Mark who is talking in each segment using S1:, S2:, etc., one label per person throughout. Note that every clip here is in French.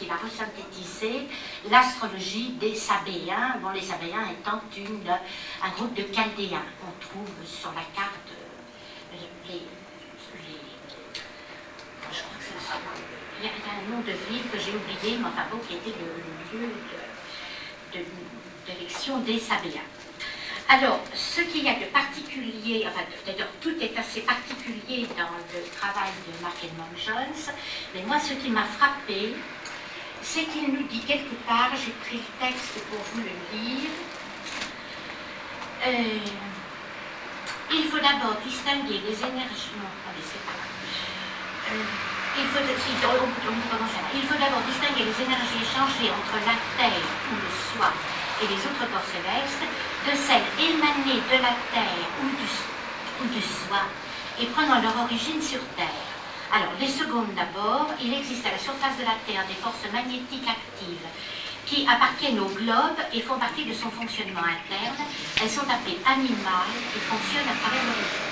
S1: qu'il a resynthétisé l'astrologie des Sabéens, bon, les Sabéens étant un groupe de Chaldéens qu'on trouve sur la carte, je crois que c'est ça. Il y a un nom de ville que j'ai oublié, mais enfin bon, qui était le lieu d'élection des Sabéens. Alors, ce qu'il y a de particulier, enfin, d'ailleurs, tout est assez particulier dans le travail de Mark Edmund Jones, mais moi, ce qui m'a frappé, c'est qu'il nous dit quelque part, j'ai pris le texte pour vous le lire, il faut d'abord distinguer les énergies, non, attendez, c'est pas là. Il faut d'abord distinguer les énergies échangées entre la Terre ou le Soi et les autres corps célestes de celles émanées de la Terre ou du Soi et prenant leur origine sur Terre. Alors, les secondes d'abord, il existe à la surface de la Terre des forces magnétiques actives qui appartiennent au globe et font partie de son fonctionnement interne. Elles sont appelées animales et fonctionnent à travers l'horizon.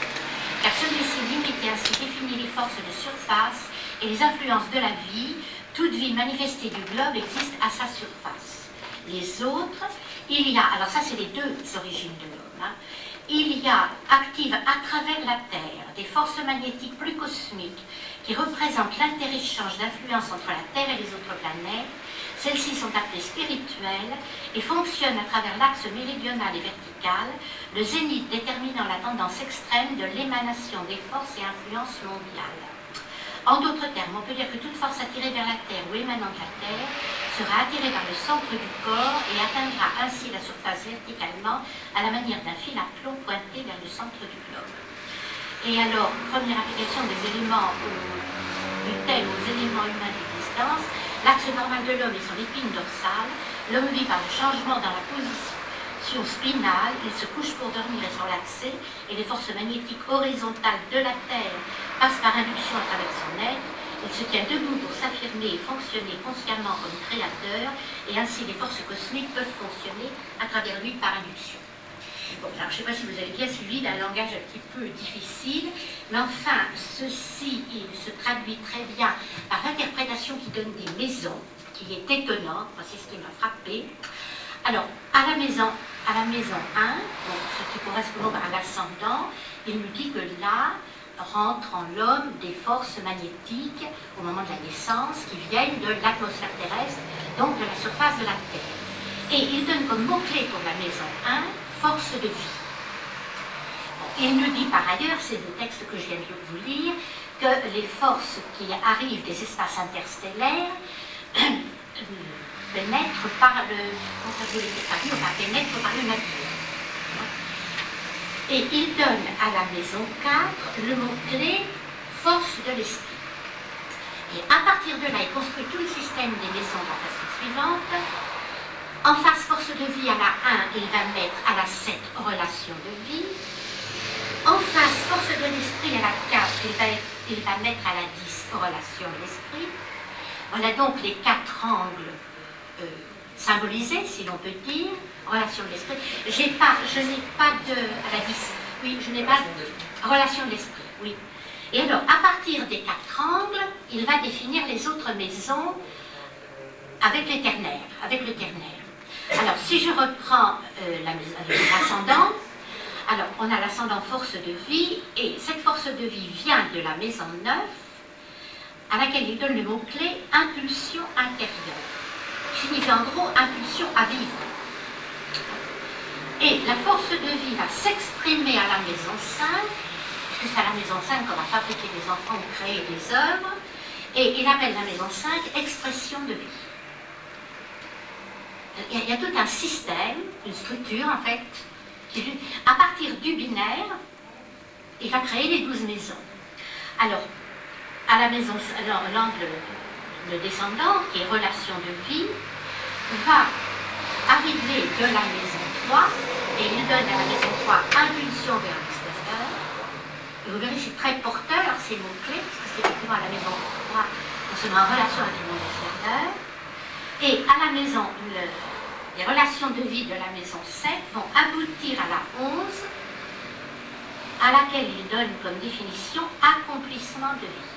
S1: Car celui-ci limite et ainsi définit les forces de surface et les influences de la vie. Toute vie manifestée du globe existe à sa surface. Les autres, il y a, alors ça c'est les deux origines de l'homme, hein, il y a actives à travers la Terre des forces magnétiques plus cosmiques qui représentent l'interéchange d'influence entre la Terre et les autres planètes. Celles-ci sont appelées spirituelles et fonctionnent à travers l'axe méridional et vertical, le zénith déterminant la tendance extrême de l'émanation des forces et influences mondiales. En d'autres termes, on peut dire que toute force attirée vers la Terre ou émanant de la Terre sera attirée vers le centre du corps et atteindra ainsi la surface verticalement à la manière d'un fil à plomb pointé vers le centre du globe. Et alors, première application des éléments du thème aux éléments humains d'existence, l'axe normal de l'homme est son épine dorsale. L'homme vit par le changement dans la position spinale, il se couche pour dormir et se relaxer, et les forces magnétiques horizontales de la Terre passent par induction à travers son être. Il se tient debout pour s'affirmer et fonctionner consciemment comme créateur, et ainsi les forces cosmiques peuvent fonctionner à travers lui par induction. Bon, alors je ne sais pas si vous avez bien suivi d'un langage un petit peu difficile, mais enfin, ceci il se traduit très bien par l'interprétation qui donne des maisons, qui est étonnante, c'est ce qui m'a frappé. Alors, à la maison 1, donc, ce qui correspond à l'ascendant, il nous dit que là, rentre en l'homme des forces magnétiques au moment de la naissance qui viennent de l'atmosphère terrestre, donc de la surface de la Terre. Et il donne comme mot-clé pour la maison 1, force de vie. Il nous dit par ailleurs, c'est le texte que je viens de vous lire, que les forces qui arrivent des espaces interstellaires pénètrent par le navire. Et il donne à la maison 4 le mot-clé force de l'esprit. Et à partir de là, il construit tout le système des maisons de la façon suivante. En face force de vie à la 1, il va mettre à la 7 relation de vie. En face force de l'esprit à la 4, il va mettre à la 10 relation de l'esprit. Voilà donc les 4 angles symbolisés, si l'on peut dire. Relation de l'esprit. Je n'ai pas de... à la 10. Oui, je n'ai pas de relation de l'esprit. Oui. Et alors, à partir des 4 angles, il va définir les autres maisons avec les ternaires, Alors, si je reprends l'ascendant, alors on a l'ascendant force de vie, et cette force de vie vient de la maison 9, à laquelle il donne le mot-clé impulsion intérieure. Qui signifie en gros impulsion à vivre. Et la force de vie va s'exprimer à la maison 5, puisque c'est à la maison 5 qu'on va fabriquer des enfants ou créer des œuvres, et il appelle la maison 5 expression de vie. Il y a tout un système, une structure en fait, qui, à partir du binaire, il va créer les 12 maisons. Alors, à la maison, l'angle, le descendant, qui est relation de vie, va arriver de la maison 3, et il donne à la maison 3 impulsion vers l'extérieur. Et vous verrez, c'est très porteur ces mots-clés, parce que c'est effectivement à la maison 3, on se met en relation avec le monde extérieur. Et à la maison, les relations de vie de la maison 7 vont aboutir à la 11, à laquelle il donne comme définition accomplissement de vie.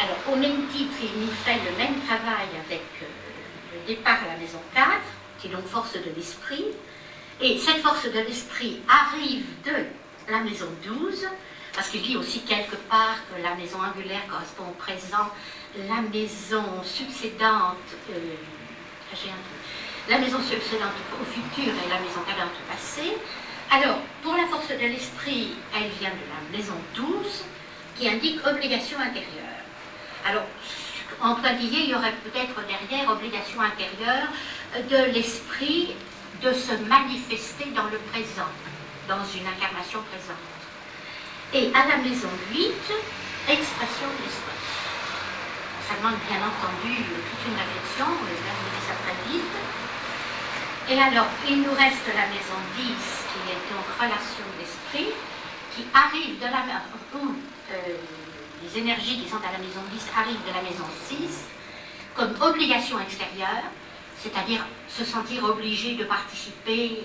S1: Alors, au même titre, il nous fait le même travail avec le départ à la maison 4, qui est donc force de l'esprit. Et cette force de l'esprit arrive de la maison 12, parce qu'il dit aussi quelque part que la maison angulaire correspond au présent, la maison succédante, la maison succédante au futur et la maison cadente au passé. Alors, pour la force de l'esprit, elle vient de la maison 12, qui indique obligation intérieure. Alors, en pointillé, il y aurait peut-être derrière obligation intérieure de l'esprit de se manifester dans le présent, dans une incarnation présente. Et à la maison 8, expression de l'esprit. Ça demande bien entendu toute une réflexion, je vais vous dire ça très vite. Et alors, il nous reste la maison 10, qui est donc relation de l'esprit, qui arrive de la où les énergies qui sont à la maison 10 arrivent de la maison 6, comme obligation extérieure, c'est-à-dire se sentir obligé de participer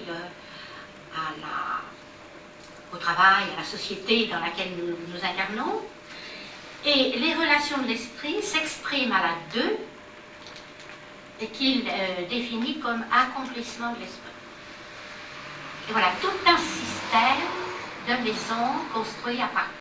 S1: au travail, à la société dans laquelle nous nous incarnons. Et les relations de l'esprit s'expriment à la 2, et qu'il définit comme accomplissement de l'esprit. Et voilà, tout un système de maisons construit à partir